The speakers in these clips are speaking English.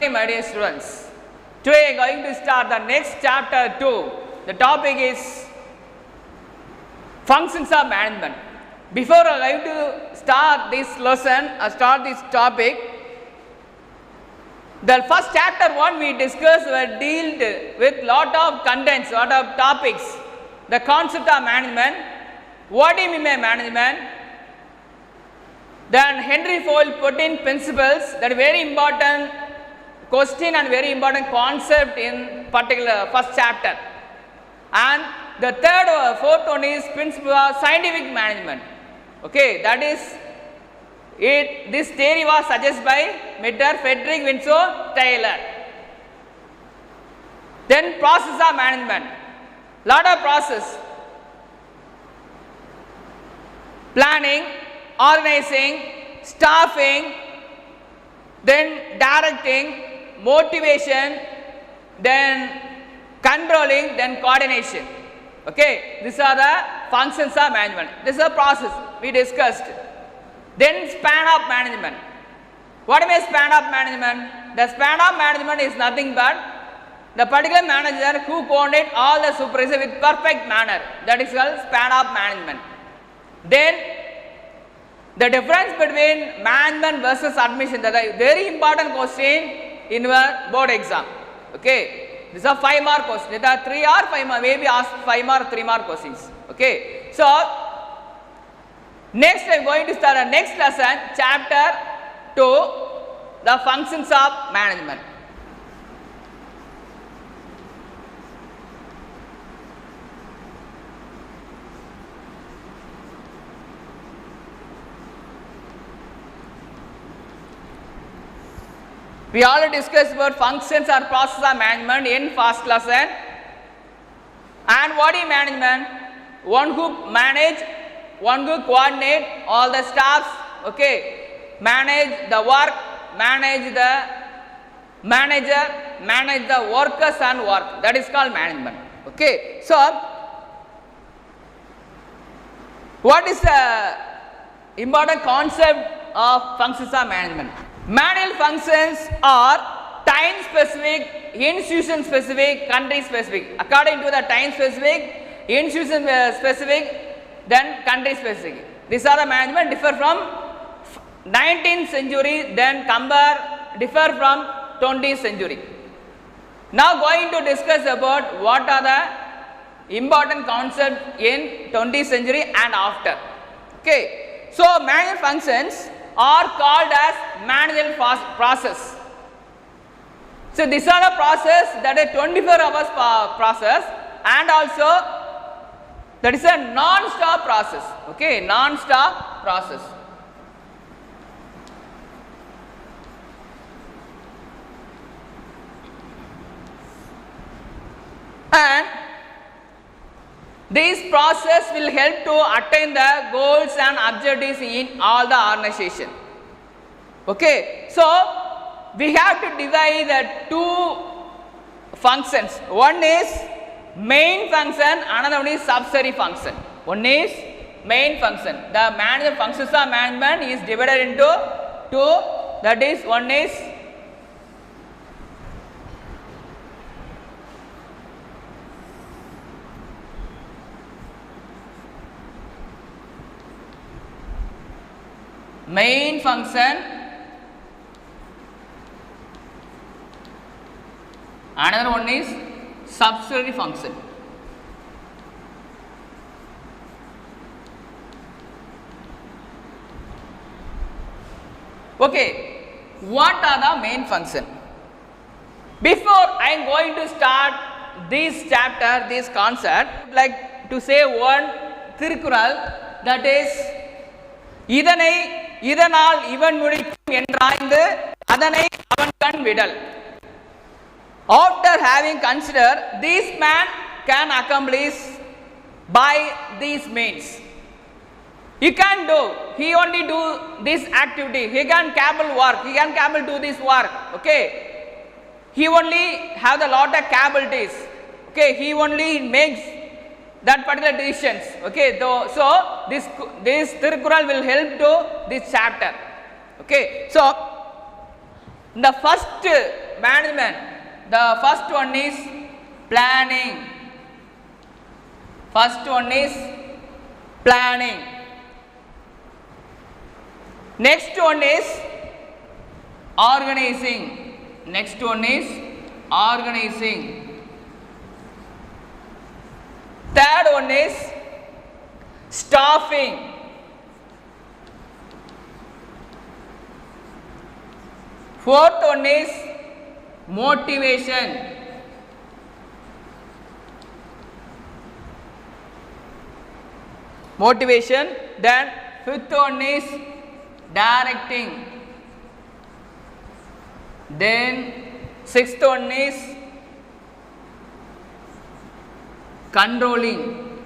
My dear students, today I am going to start the next chapter 2. The topic is functions of management. Before I am going to start this lesson or start this topic, the first chapter 1 we discussed were dealt with lot of contents, lot of topics, the concept of management, what do you mean by management, then Henry Ford put in principles, that very important question and very important concept in particular first chapter, and the third or fourth one is principle of scientific management. Okay, that is it. This theory was suggested by Mr. Frederick Winslow Taylor. Then process of management, lot of process, planning, organizing, staffing, then directing, motivation, then controlling, then coordination. Okay, these are the functions of management. This is a process we discussed. Then span of management. What do you mean span of management? The span of management is nothing but the particular manager who coordinates all the supervisors with perfect manner. That is called span of management. Then the difference between management versus admission, that is a very important question in your board exam. Okay, these are 5 mark questions. There are 3 or 5 mark, maybe ask 5 mark, 3 mark questions. Okay, so next I am going to start a next lesson, chapter 2, the functions of management. We already discussed about functions or process of management in first lesson. And what is management? One who manage, one who coordinate all the staffs, okay, manage the work, manage the manager, manage the workers and work. That is called management. Okay, so what is the important concept of functions of management? Manual functions are time specific, institution specific, country specific. According to the time specific, institution specific, then country specific. These are the management differ from 19th century, then differ from 20th century. Now going to discuss about what are the important concepts in 20th century and after. Okay, so manual functions are called as manual process. So these are the process that is 24 hours process, and also that is a non-stop process. Okay, non-stop process. And this process will help to attain the goals and objectives in all the organization. Okay, so we have to divide the 2 functions. One is main function, another one is subsidiary function. One is main function. The manager functions of management is divided into 2. That is, one is main function, another one is subsidiary function. Okay, what are the main function? Before I am going to start this chapter, this concept, I would like to say one Thirukkural, that is, இதனால் இவன் முடிக்கும் என்றாய்ந்து அதனை அவன் கண் விடல். After having considered, this man can accomplish by these means. He can do, he only do this activity, he can capable work, he can capable do this work. Okay, he only have the lot of capabilities. Okay, he only makes that particular decisions. Okay, so this Thirukkural will help to this chapter. Okay, so the first management. The first one is planning. First one is planning. Next one is organizing. Next one is organizing. Third one is staffing. Fourth one is motivation. Motivation. Then fifth one is directing. Then sixth one is controlling.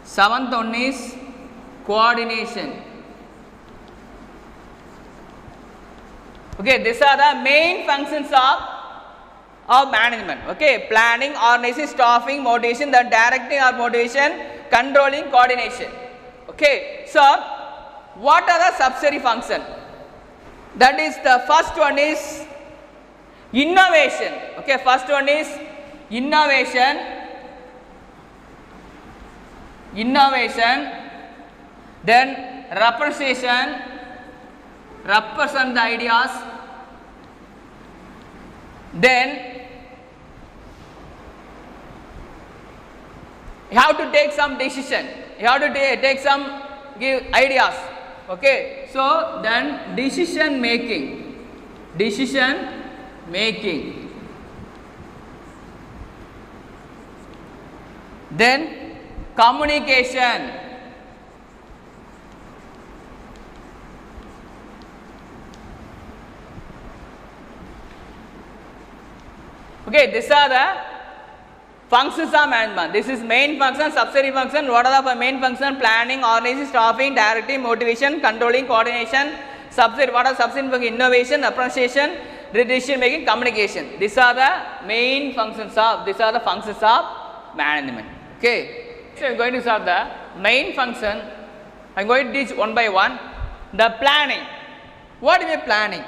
Seventh one is coordination. Okay, these are the main functions of management. Okay, planning, organizing, staffing, motivation, then directing or motivation, controlling, coordination. Okay, so what are the subsidiary function? That is, the first one is innovation. Okay, first one is innovation. Innovation. Then representation. Represent the ideas. Then you have to take some decision. You have to take some give ideas. Okay, so then decision making. Decision making. Then communication. Okay, these are the functions of management. This is main function, subsidiary function. What are the main function? Planning, organizing, staffing, directing, motivation, controlling, coordination. Subsidiary, what are subsidiary function? Innovation, appreciation, decision making, communication. These are the main functions of, these are the functions of management. Okay. So I am going to solve the main function. I am going to teach one by one. The planning. What is planning?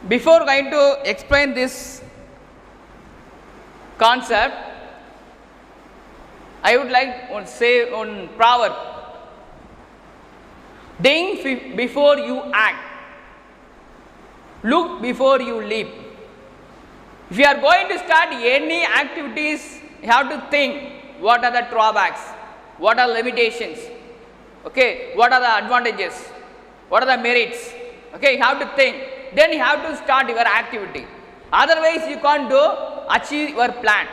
Before going to explain this concept, I would like to say one proverb. Think before you act. Look before you leap. If you are going to start any activities, you have to think what are the drawbacks, what are limitations, okay, what are the advantages, what are the merits. Okay, you have to think. Then you have to start your activity. Otherwise, you can't achieve your plan.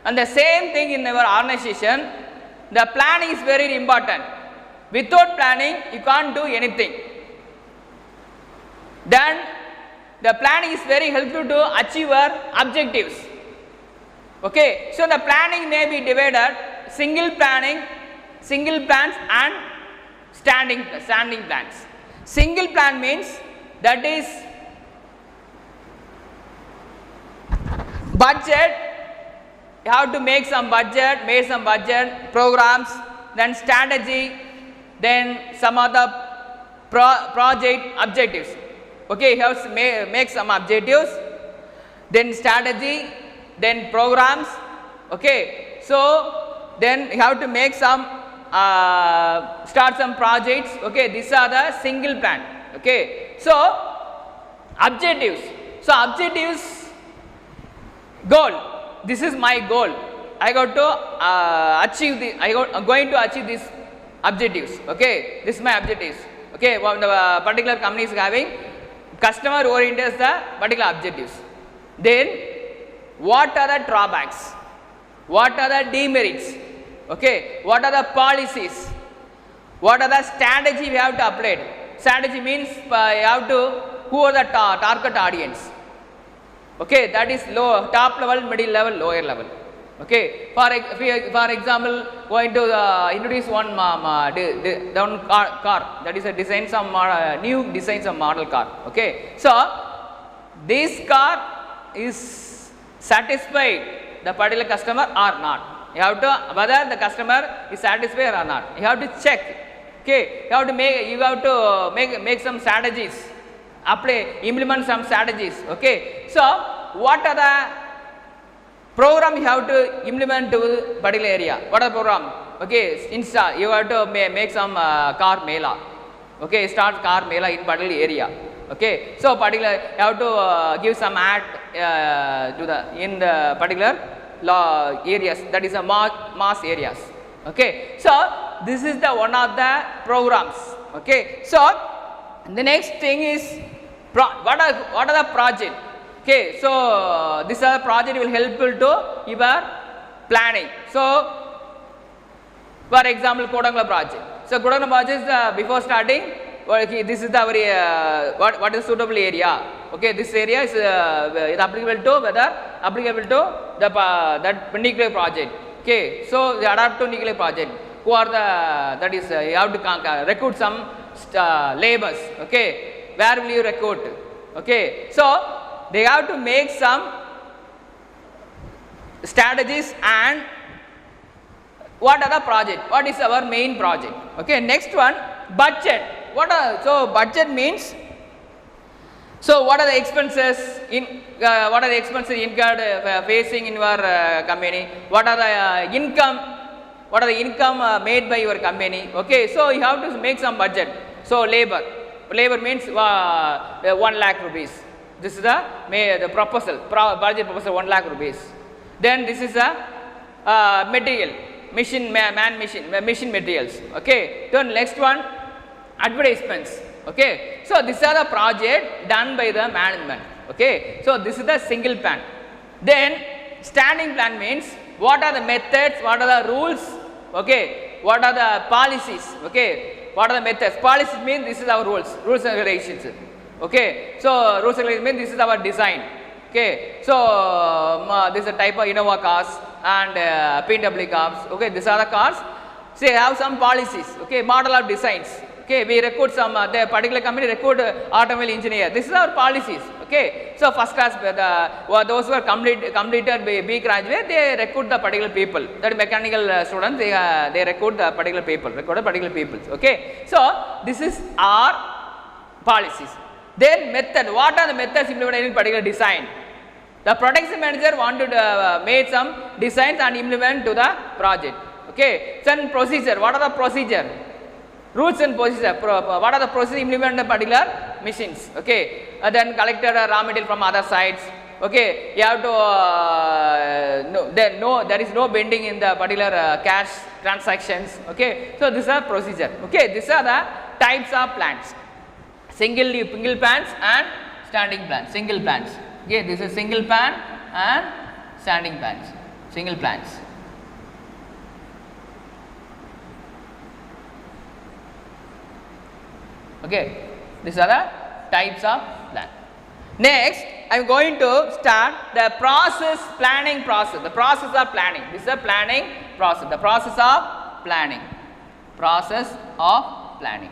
And the same thing in our organization, the planning is very important. Without planning, you can't do anything. Then, the planning is very helpful to achieve your objectives. Okay, so the planning may be divided single planning, single plans and standing plans. Single plan means that is budget. You have to make some budget, programs, then strategy, then some other project objectives. Okay, you have to make some objectives, then strategy, then programs. Okay, so then you have to make some start some projects. Okay, these are the single plan. Okay, so objectives. So objectives, goal. This is my goal. I got to achieve the. I'm going to achieve these objectives. Okay, this is my objectives. Okay, when the particular company is having customer oriented is the particular objectives. Then what are the drawbacks? What are the demerits? Okay, what are the policies? What are the strategy we have to apply? Strategy means you have to who are the target audience. Okay, that is low, top level, middle level, lower level. Okay, for example, going to introduce one down car, that is a design some new designs of model car. Okay, so this car is satisfied the particular customer or not. You have to whether the customer is satisfied or not. You have to check. Okay, you have to make some strategies, implement some strategies. Okay, so what are the program you have to implement to particular area? What are the program? Okay, install. You have to make some car mela. Okay, start car mela in particular area. Okay, so particular you have to give some ad to the particular areas, that is a mass areas. Okay, so this is the one of the programs. Okay, so the next thing is what are the project. Okay, so this other project will help you to your planning. So for example, Kodangala project. So Kodangala project is before starting, this is the what is suitable area. Okay, this area is applicable to that nuclear project. Okay, so the adapt to nuclear project. Who are the that is you have to recruit some laborers. Okay, where will you recruit? Okay, so they have to make some strategies and what are the project? What is our main project? Okay, next one, budget. So budget means, so what are the expenses incurred facing in your company? What are the income made by your company? Okay, so you have to make some budget. So labor means 1 lakh rupees. This is the proposal, budget proposal 1 lakh rupees. Then this is a material, machine materials. Okay, then next one, advertisements. Okay, so these are the project done by the management. Okay, so this is the single plan. Then standing plan means what are the methods, what are the rules, okay, what are the policies, okay, what are the methods. Policies means this is our rules and regulations. Okay, so rules and regulations means this is our design. Okay, so this is a type of Innova cars and BMW cars. Okay, these are the cars. Say have some policies. Okay, model of designs. Okay, we recruit some the particular company recruit automobile engineer. This is our policies. Okay, so first class those who are completed B graduate, they recruit the particular people. That mechanical students, they recruit the particular people. Okay, so this is our policies. Then method. What are the methods implemented in particular design? The production manager wanted to make some designs and implement to the project. Okay, then procedure. What are the procedure? Rules and procedure. What are the procedure implemented in particular machines? Okay, then collected raw material from other sites. Okay, you have to there is no bending in the particular cash transactions. Okay, so these are procedure. Okay, these are the types of plans. Single plans and standing plans. Single plans. Okay, this is single plan and standing plans. Single plans. Okay, these are the types of plan. Next, I am going to start the planning process. The process of planning. This is a planning process. The process of planning. Process of planning.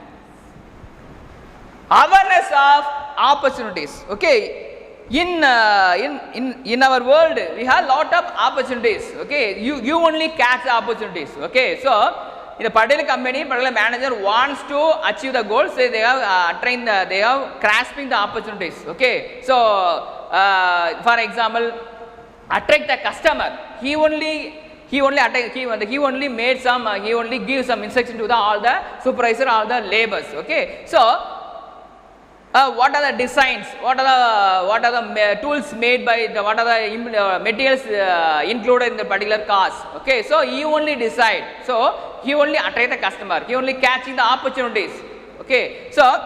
Awareness of opportunities. Okay, in our world we have lot of opportunities. Okay, you only catch the opportunities. Okay, so in a particular company, particular manager wants to achieve the goals. So they have they have grasping the opportunities. Okay, so for example, attract the customer. He only made some. He only gives some instruction to all the supervisor, all the laborers. Okay, so what are the designs? What are the tools made by what are the materials included in the particular cars? Okay, so he only decide. So he only attract the customer. He only catching the opportunities. Okay, so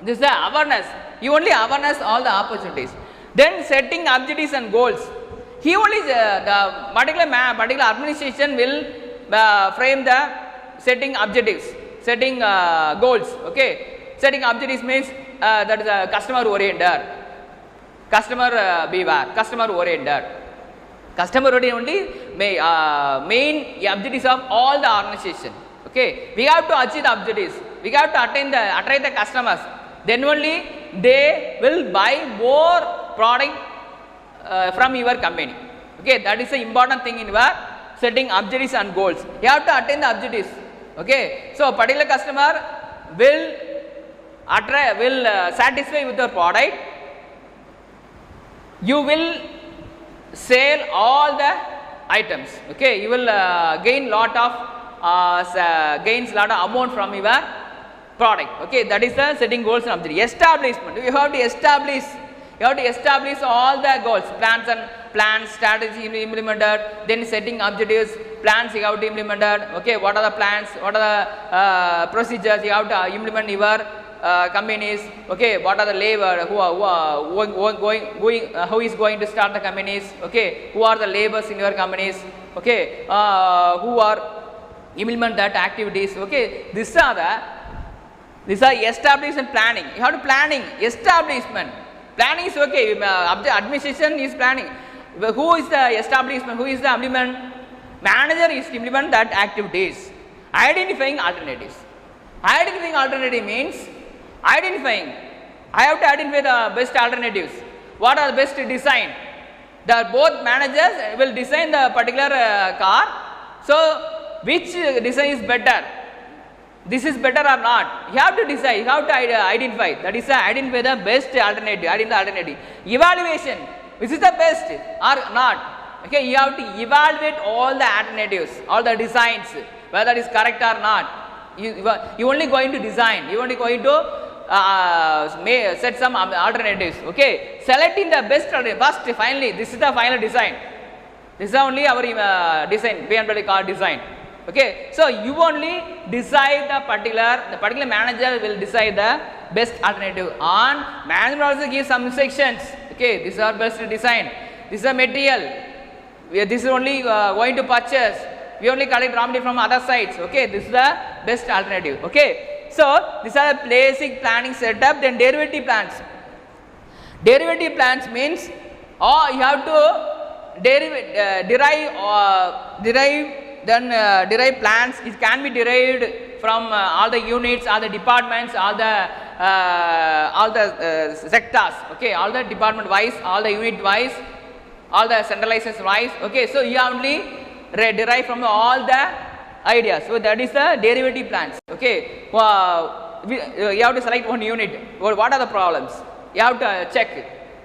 this is the awareness. He only awareness all the opportunities. Then setting objectives and goals. He only the particular administration will frame the setting objectives, setting goals. Okay, setting objectives means that is a customer oriented, customer beware, customer oriented. Customer oriented only main objectives of all the organization. Okay, we have to achieve the objectives. We have to attract the customers. Then only they will buy more product from your company. Okay, that is the important thing in your setting objectives and goals. You have to attain the objectives. Okay, so particular customer will satisfy with your product. You will sell all the items. Okay, you will gains lot of amount from your product. Okay, that is the setting goals and objectives. Establishment. You have to establish. You have to establish all the goals, plans, strategy implemented. Then setting objectives, plans you have to implemented. Okay, what are the plans? What are the procedures you have to implement your companies? Okay, what are the labor who is going to start the companies? Okay, who are the laborers in your companies? Okay, who are implement that activities? Okay, these are establishment planning. You have to planning establishment. Planning is okay. Administration is planning. Who is the establishment? Who is the implement? Manager is to implement that activities. Identifying alternatives. Identifying alternative means identifying. I have to identify the best alternatives. What are the best design? Both managers will design the particular car. So which design is better? This is better or not? You have to decide. You have to identify. That is identify the best alternative. Identify the alternative. Evaluation. Which is the best or not? Okay, you have to evaluate all the alternatives, all the designs, whether it is correct or not. You only going to design. You only going to set some alternatives. Okay, selecting the best alternative. First, finally, this is the final design. This is only our design, BMW car design. Okay, so you only decide the particular manager will decide the best alternative. On management also gives some instructions. Okay, this is our best design. This is the material. This is only going to purchase. We only collect raw material from other sites. Okay, this is the best alternative. Okay, so these are the basic planning setup. Then derivative plans. Derivative plans means you have to derive plans. It can be derived from all the units, all the departments, all the sectors. Okay, all the department wise, all the unit wise, all the centralized wise. Okay, so you only derive from all the ideas. So that is the derivative plans. Okay, you have to select one unit. What are the problems? You have to check.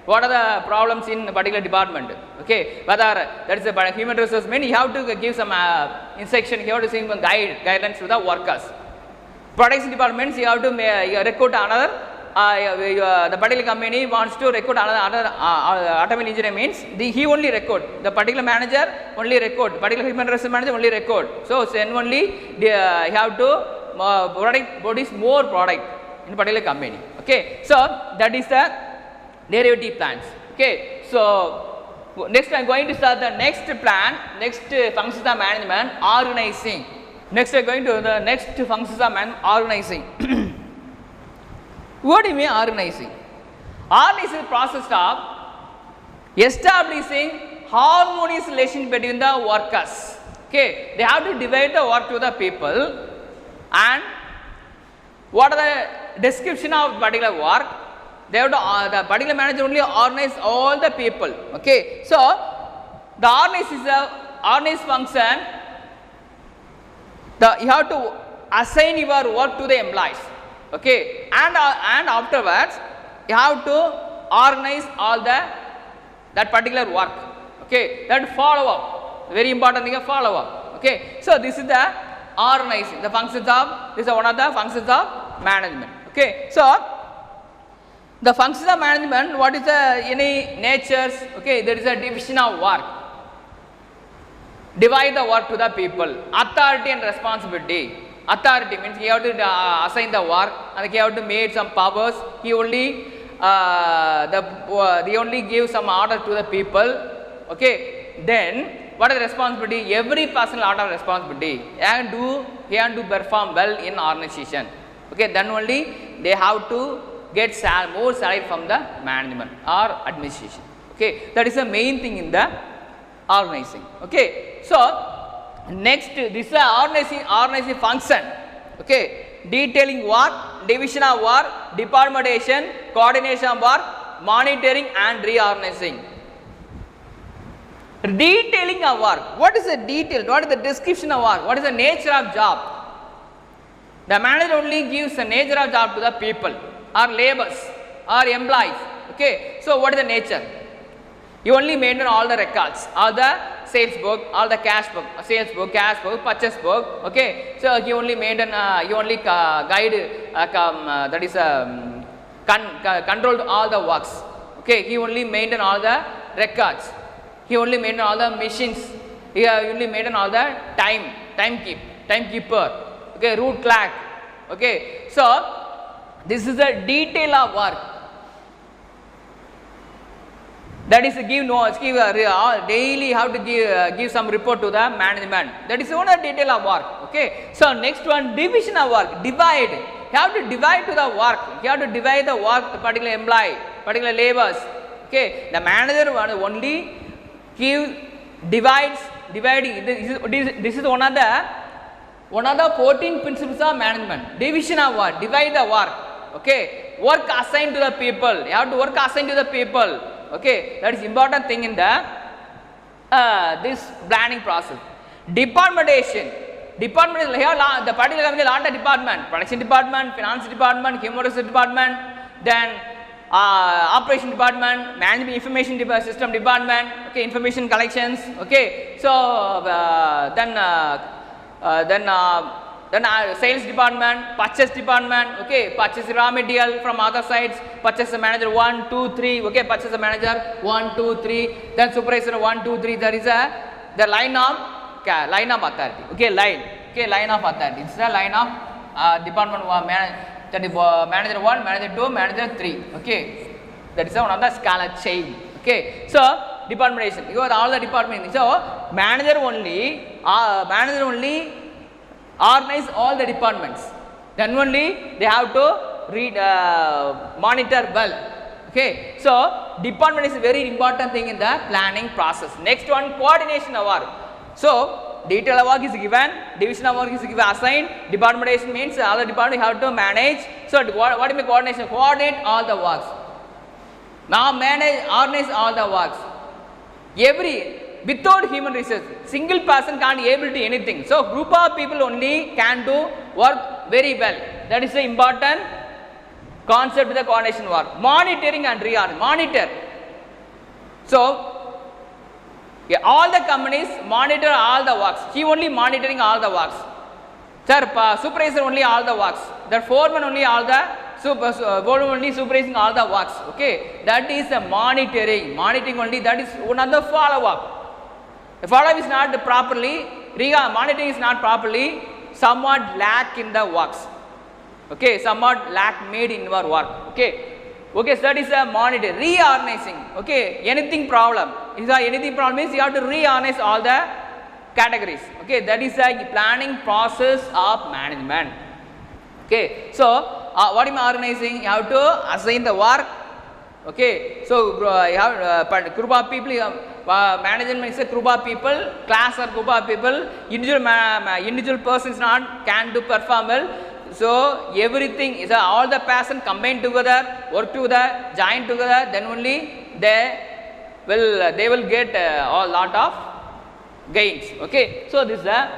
What are the problems in a particular department? Okay, whether that is a human resource mean you have to give some instruction, you have to give guidance to the workers. Production departments, you have to recruit another. The particular company wants to recruit another automobile engineer means he only recruit. The particular manager only recruit. Particular human resource manager only recruit. So then only you have to produce more product in particular company. Okay, so that is the derivative plans. Okay, so next I am going to start the next plan, next functions of management, organizing. Next I am going to the next functions of management, organizing. What do you mean organizing? Organizing is the process of establishing harmonious relation between the workers. Okay, they have to divide the work to the people, and what are the description of particular work? They have to the particular manager only organize all the people. Okay, so the organize is a organize function. You have to assign your work to the employees. Okay, and afterwards you have to organize all that particular work. Okay, that follow up, very important thing, follow up. Okay, so this is the organizing, the functions of, this is one of the functions of management. Okay, so the functions of management, what is the any natures? Okay, there is a division of work. Divide the work to the people. Authority and responsibility. Authority means he have to assign the work, and he have to make some powers. He only they only give some order to the people. Okay, then what is the responsibility? Every person lot of responsibility, and he have to perform well in organization. Okay, then only they have to get more salary from the management or administration. Okay, that is the main thing in the organizing. Okay, so next this is the organizing function. Okay, detailing work, division of work, departmentation, coordination of work, monitoring and reorganizing. Detailing of work. What is the detail? What is the description of work? What is the nature of job? The manager only gives the nature of job to the people or laborers or employees. Okay, so what is the nature? You only maintain all the records, all the sales book, all the cash book, sales book, cash book, purchase book. Okay, so you only maintain, you only guide, that is control all the works. Okay, he only maintain all the records. He only maintain all the machines. He only maintain all the timekeeper. Okay, route clerk. Okay, so this is the detail of work. That is give notes, give daily how to give some report to the management. That is one detail of work. Okay, so next one, division of work. Divide. You have to divide to the work. You have to divide the work to particular employee, particular laborers. Okay, the manager only dividing. This is one of the 14 principles of management. Division of work. Divide the work. Okay, work assigned to the people. You have to work assigned to the people. Okay, that is important thing in the this planning process. Departmentation. Department is here the particular company lot of department, production department, finance department, human resource department, then operation department, management information system department. Okay, information collections. Okay, so then sales department, purchase department. Okay, purchase raw material from other sides, purchase the manager 1, 2, 3. Okay, purchase the manager 1, 2, 3. Then supervisor 1, 2, 3. There is the line of authority. Okay, line of authority. It's the line of department manager 1, manager 2, manager 3. Okay, that is one of the scala chain. Okay, so departmentation. You are all the department. So manager only organize all the departments. Then only they have to monitor well. Okay, so department is a very important thing in the planning process. Next one, coordination of work. So detail of work is given, division of work is given, assigned. Departmentation means all the department have to manage. So what is coordination? Coordinate all the works. Now organize all the works. Without human resource, single person can't able to anything. So group of people only can do work very well. That is the important concept of the coordination work. Monitoring and reorganizing. Monitor. So all the companies monitor all the works. He only monitoring all the works. Sir, supervisor only all the works. The foreman only all the only supervising all the works. Okay, that is the monitoring. Monitoring only, that is one of the follow up. The follow up is not properly, monitoring is not properly, somewhat lack in the works. Okay, somewhat lack made in your work. Okay, okay, so that is a monitor. Reorganizing. Okay, anything problem. If anything problem means you have to reorganize all the categories. Okay, that is the planning process of management. Okay, so what am I organizing? You have to assign the work. Okay, so you have group of people. Management is a group of people, class or group of people. Individual persons can do perform well. So everything is all the person combined together, work together, join together. Then only they will get a lot of gains. Okay, so this is the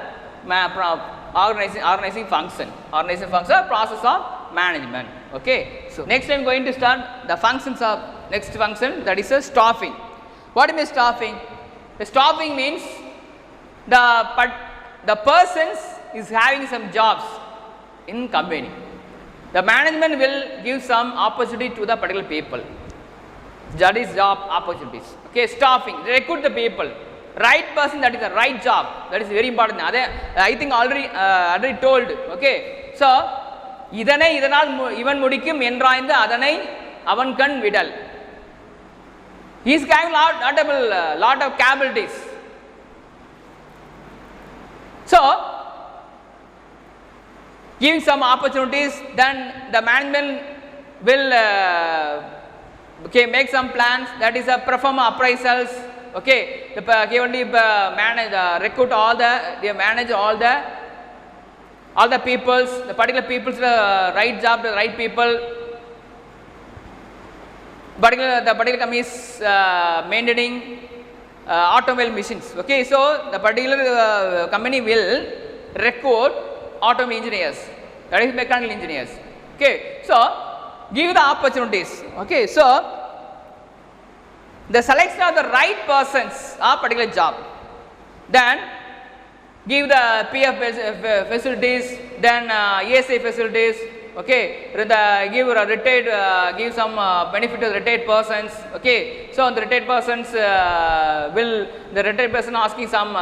organizing function. Organizing function, process of management. Okay, so next I am going to start the functions of next function, that is a staffing. What means staffing? The staffing means the persons is having some jobs in company. The management will give some opportunity to the particular people. That is job opportunities. Okay, staffing, recruit the people. Right person, that is the right job. That is very important. I think already told. Okay, so இதனால் இவன் முடிக்கும் என்றாய்ந்து அதனை அவன் கண் விடல். He is having lot of capabilities. So giving some opportunities, then the management will make some plans, that is perform appraisals. Okay, he only recruit they manage all the peoples, the particular people's right job to the right people. The particular company is maintaining automobile machines. Okay, so the particular company will recruit automobile engineers. that is mechanical engineers. Okay, so give the opportunities. Okay, so the selection of the right persons of particular job, then give the PF facilities, then ESI facilities. Okay, give retired, give some benefit to the retired persons. Okay, so the retired persons the retired person asking some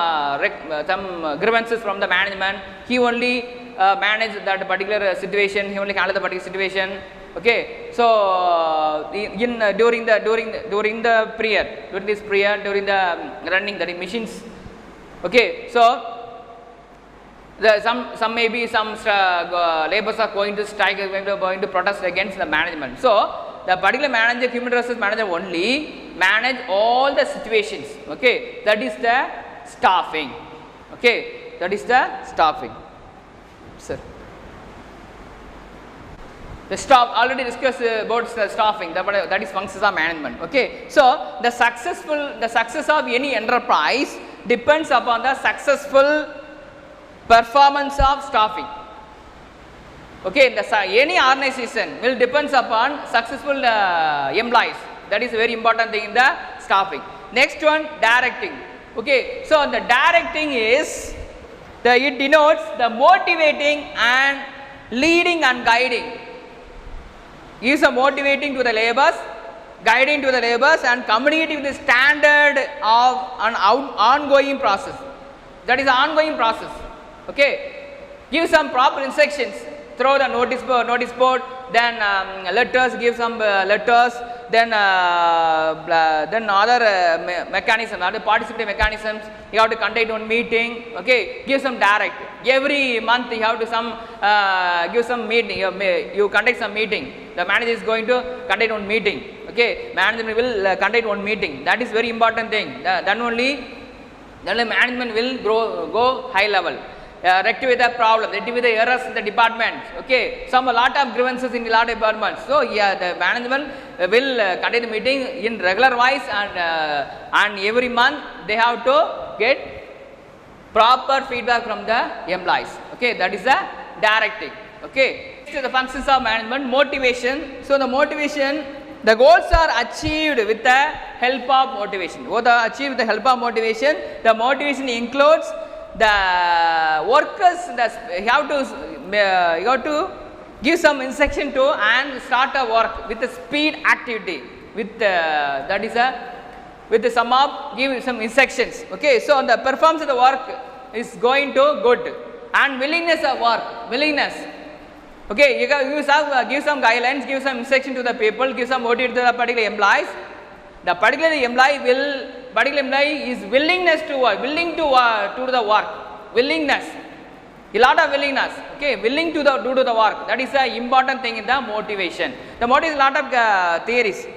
grievances from the management. He only manage that particular situation. He only handle the particular situation. Okay, so during the prayer, during this prayer, during the running the machines. Okay, so some maybe some laborers are going to strike, going to protest against the management. So the particular manager, human resources manager only manage all the situations. Okay, that is the staffing. Okay, that is the staffing. Sir, the staff already discussed about the staffing. That is functions of management. Okay, so the success of any enterprise depends upon the successful performance of staffing. Okay, any organization will depends upon successful employees. That is a very important thing in the staffing. Next one, directing. Okay, so the directing is it denotes the motivating and leading and guiding. Gives a motivating to the laborers, guiding to the laborers, and communicating with the standard of an ongoing process. That is an ongoing process. Okay, give some proper instructions through the notice board, then letters, give some letters, then other mechanisms, other participatory mechanisms. You have to conduct one meeting. Okay, give some direct. Every month you have to give some meeting. You conduct some meeting. The manager is going to conduct one meeting. Okay, management will conduct one meeting. That is very important thing. Then only management will go high level. Rectify the problem, rectify the errors in the department. Okay, a lot of grievances in the lot of departments. So yeah, the management will conduct the meeting in regular wise, and every month they have to get proper feedback from the employees. Okay, that is the directing. Okay, next is the functions of management, motivation. So the motivation, the goals are achieved with the help of motivation. Achieved with the help of motivation. The motivation includes the workers, you have to give some instruction to and start a work with the speed activity, with with some of give some instructions. Okay, so the performance of the work is going to good, and willingness of work, willingness. Okay, you give some guidelines, give some instruction to the people, give some motive to the particular employees. The particular employee is willingness to work, willing to do the work, willingness, a lot of willingness. Okay, willing to do the work. That is the important thing in the motivation. The motive is a lot of theories.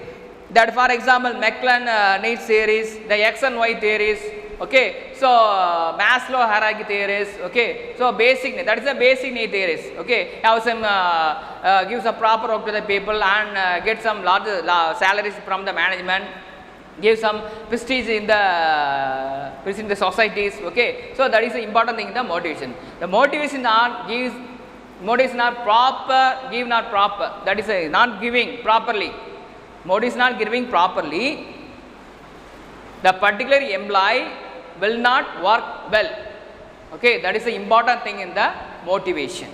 That, for example, McClellan needs theories, the X and Y theories. Okay, so Maslow hierarchy theories. Okay, so basic, that is the basic need theories. Okay, have some gives a proper work to the people and get some large salaries from the management, give some prestige in the societies. Okay, so that is the important thing in the motivation. The motivation are proper, give not proper. That is not giving properly. Motivation not giving properly. The particular employee will not work well. Okay, that is the important thing in the motivation.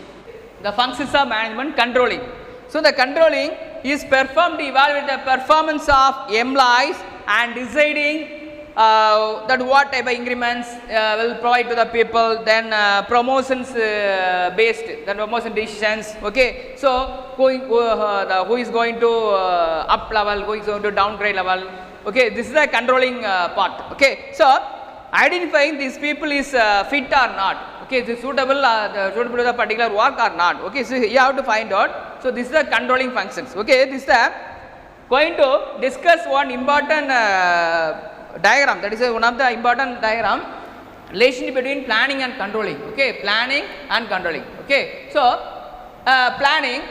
The functions of management, controlling. So the controlling is performed to evaluate the performance of employees and deciding that what type of increments will provide to the people, then promotions based, then promotion decisions. Okay, so who is going to up level, who is going to downgrade level. Okay, this is the controlling part. Okay, so identifying these people is fit or not. Okay, is suitable to the particular work or not. Okay, so you have to find out. So this is the controlling functions. Okay, this is the going to discuss one important diagram. That is one of the important diagram, relation between planning and controlling. Okay, planning and controlling. Okay, so planning,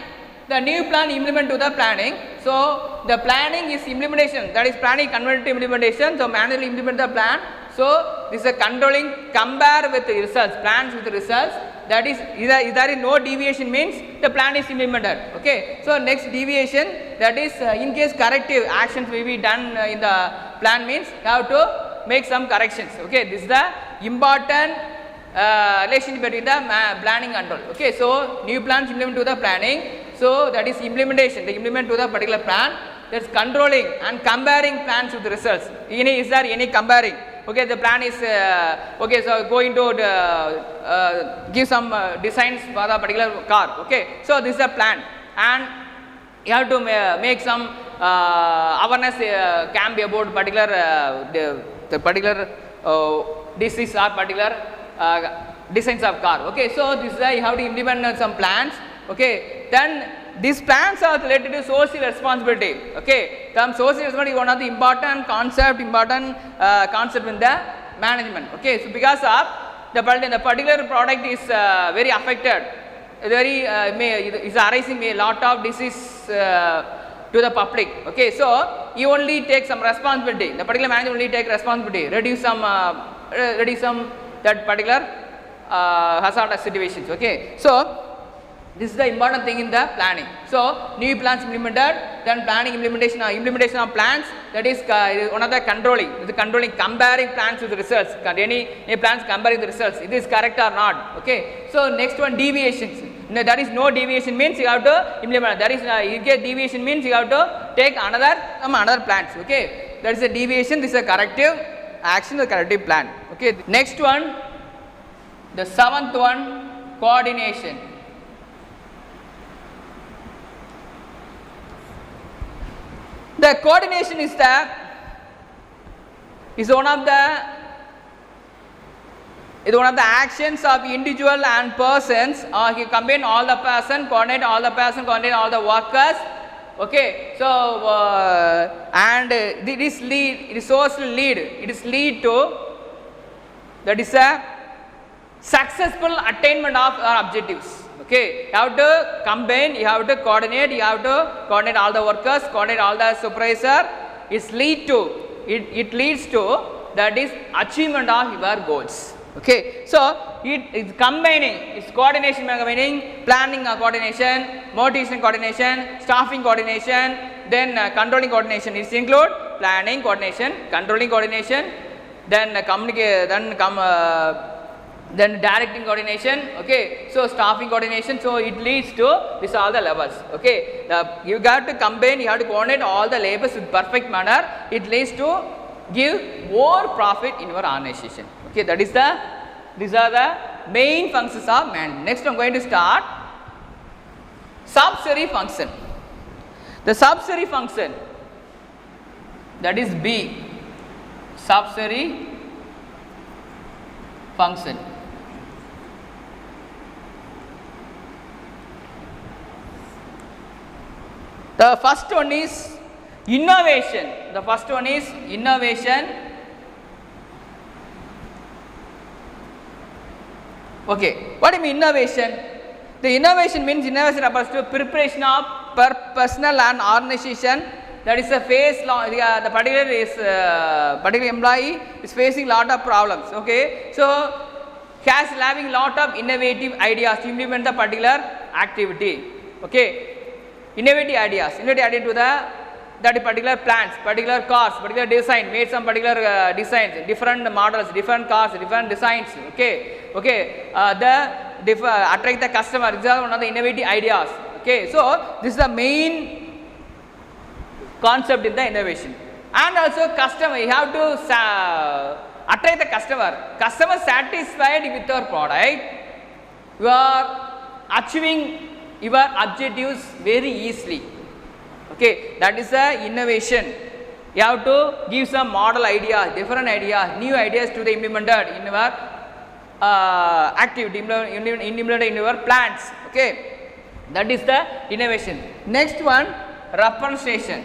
the new plan implement to the planning. So the planning is implementation, that is planning converted to implementation. So manually implement the plan. So this is a controlling, compare with the results, plans with the results, that is if there is no deviation means the plan is implemented. Okay, so next deviation, that is in case corrective actions will be done in the plan means you have to make some corrections. Okay, this is the important relation between the planning control. Okay, so new plans implement to the planning, so that is implementation, they implement to the particular plan, that's controlling and comparing plans with the results. Is there any comparing? Okay, the plan is okay, so going to give some designs for the particular car. Okay, so this is a plan, and you have to make some awareness camp about particular the particular disease or particular designs of car. Okay, so this is you have to implement some plans. Okay, then these plans are related to social responsibility. Okay, term social responsibility is one of the important concept in the management. Okay, so because of the particular product is very affected, very is arising a lot of disease to the public. Okay, so you only take some responsibility, the particular manager only take responsibility, reduce some that particular hazardous situations. Okay, so this is the important thing in the planning. So new plans implemented, then planning implementation of plans, that is one of the controlling, comparing plans with the results, any plans comparing the results, it is correct or not. Okay, so next one, deviations. There is no deviation means you have to implement, there is you get deviation means you have to take another plans. Okay, that is a deviation, this is a corrective action, the corrective plan. Okay, next one, the seventh one, coordination. The coordination is one of the actions of individual and persons. You combine all the person, coordinate all the workers. Okay, so and it is lead to, that is a successful attainment of our objectives. Okay, you have to combine, you have to coordinate all the workers, coordinate all the supervisor. It leads to that is achievement of your goals. Okay, so it is combining, it's coordination meaning planning coordination, motivation coordination, staffing coordination, then controlling coordination. It include planning coordination, controlling coordination, then then directing coordination. Okay, so staffing coordination, so it leads to this all the levels. Okay, you got to combine, you have to coordinate all the labors with perfect manner, it leads to give more profit in your organization. Okay, that is these are the main functions of management. Next I am going to start subsidiary function. The subsidiary function, that is B, subsidiary function. The first one is innovation. The first one is innovation. Okay, what do you mean innovation? The innovation means innovation refers to preparation of personal and organization. That is a phase the particular employee is facing lot of problems. Okay, so has having lot of innovative ideas to implement the particular activity. Okay, innovative ideas to that particular plans, particular cars, particular design, made some particular designs, different models, different cars, different designs. Okay, attract the customer. These are one of the innovative ideas. Okay, so this is the main concept in the innovation. And also customer, you have to attract the customer satisfied with your product, you are achieving your objectives very easily. Okay, that is the innovation. You have to give some model ideas, different ideas, new ideas to be implemented in your activity, implemented in your plans. Okay, that is the innovation. Next one, representation.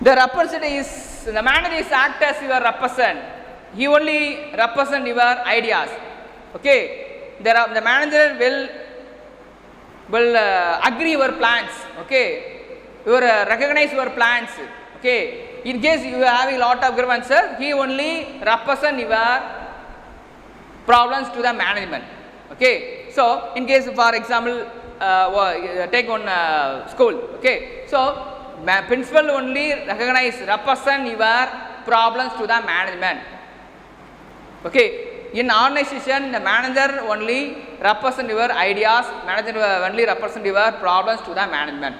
The representative is, the manager is act as your represent. He only represent your ideas. Okay, the manager will agree your plans. Okay, you recognize your plans. Okay, in case you are having lot of grievances, he only represent your problems to the management. Okay, so in case for example take one school. Okay, so principal only represent your problems to the management. Okay, in organization the manager only represent your ideas, manager only represent your problems to the management.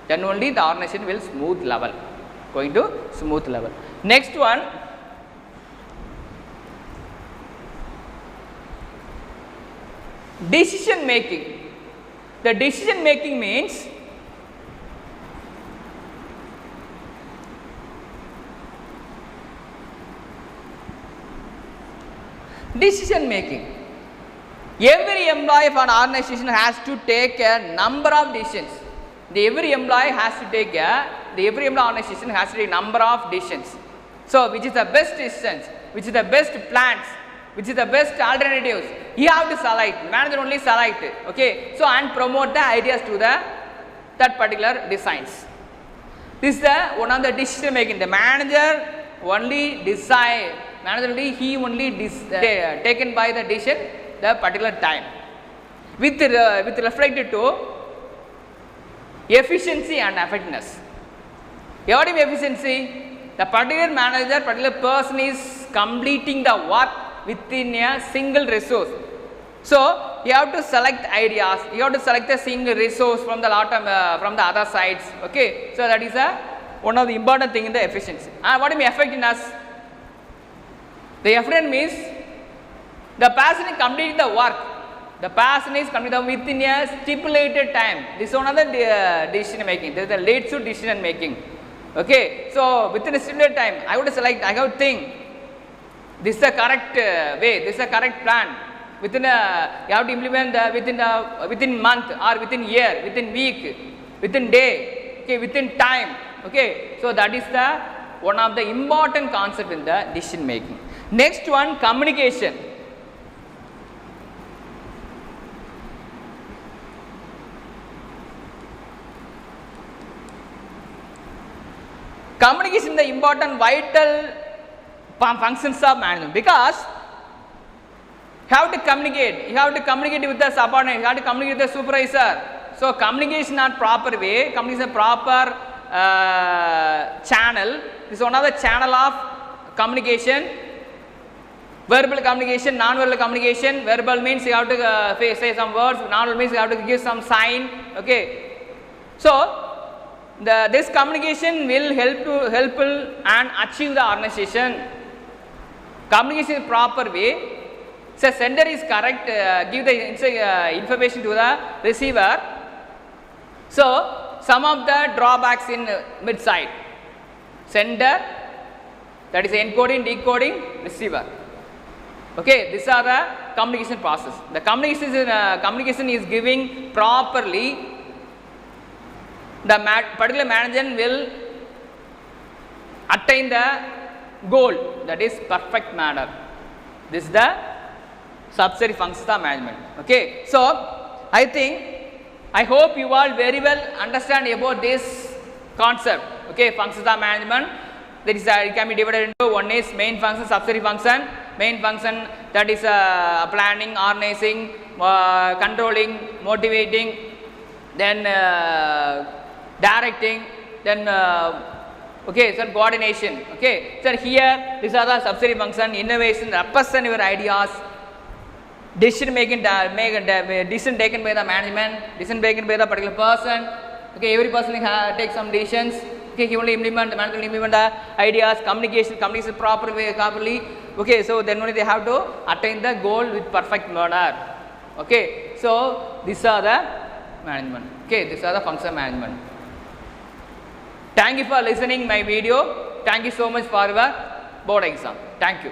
Then only the organization will smooth level, going to smooth level. Next one, decision making. The decision making means decision making. Every employee of an organization has to take a number of decisions. Every employee has to take every employee organization has to take number of decisions. So which is the best decisions, which is the best plans, which is the best alternatives, you have to select, manager only select. Okay, so and promote the ideas to that particular designs. This is the one of the decision making. The manager only decide, manager only he only taken by the decision the particular time with reflected to efficiency and effectiveness. What is efficiency? The particular manager, particular person is completing the work within a single resource. So you have to select ideas, you have to select a single resource from the lot of from the other sides. Okay, so that is one of the important thing in the efficiency. And what do you mean effectiveness? The effectiveness means the person is completing the work. The person is completing within a stipulated time. This is one of the decision making. This is the leads to decision making. Okay, so within a stipulated time, I would select. I have to think. This is the correct way. This is the correct plan. Within you have to implement within month or within year, within week, within day. Okay, within time. Okay, so that is the one of the important concept in the decision making. Next one, communication. Communication is the important vital functions of management, because you have to communicate with the subordinate, you have to communicate with the supervisor. So communication not proper way, communication is a proper channel. This is one of the channel of communication. Verbal communication, non-verbal communication. Verbal means you have to say some words, non-verbal means you have to give some sign. Okay, so this communication will help and achieve the organization. Communication in proper way. So sender is correct, give the information to the receiver. So some of the drawbacks in mid side. Sender, that is encoding, decoding, receiver. Okay, these are the communication process. The communication is giving properly. The particular manager will attain the goal, that is perfect manner. This is the subsidiary functions of management. Okay, so I hope you all very well understand about this concept. Okay, functions of management. That is it can be divided into one is main function, subsidiary function. Main function, that is planning, organizing, controlling, motivating, then directing, then okay, so coordination. Okay, so here these are the subsidiary function. Innovation, represent your ideas. Decision making, decision taken by the management, decision taken by the particular person. Okay, every person takes some decisions. Okay, he only implement, the manager will implement the ideas. Communication properly. Okay, so then only they have to attain the goal with perfect manner. Okay, so these are the management. Okay, these are the function management. Thank you for listening my video. Thank you so much for your board exam. Thank you.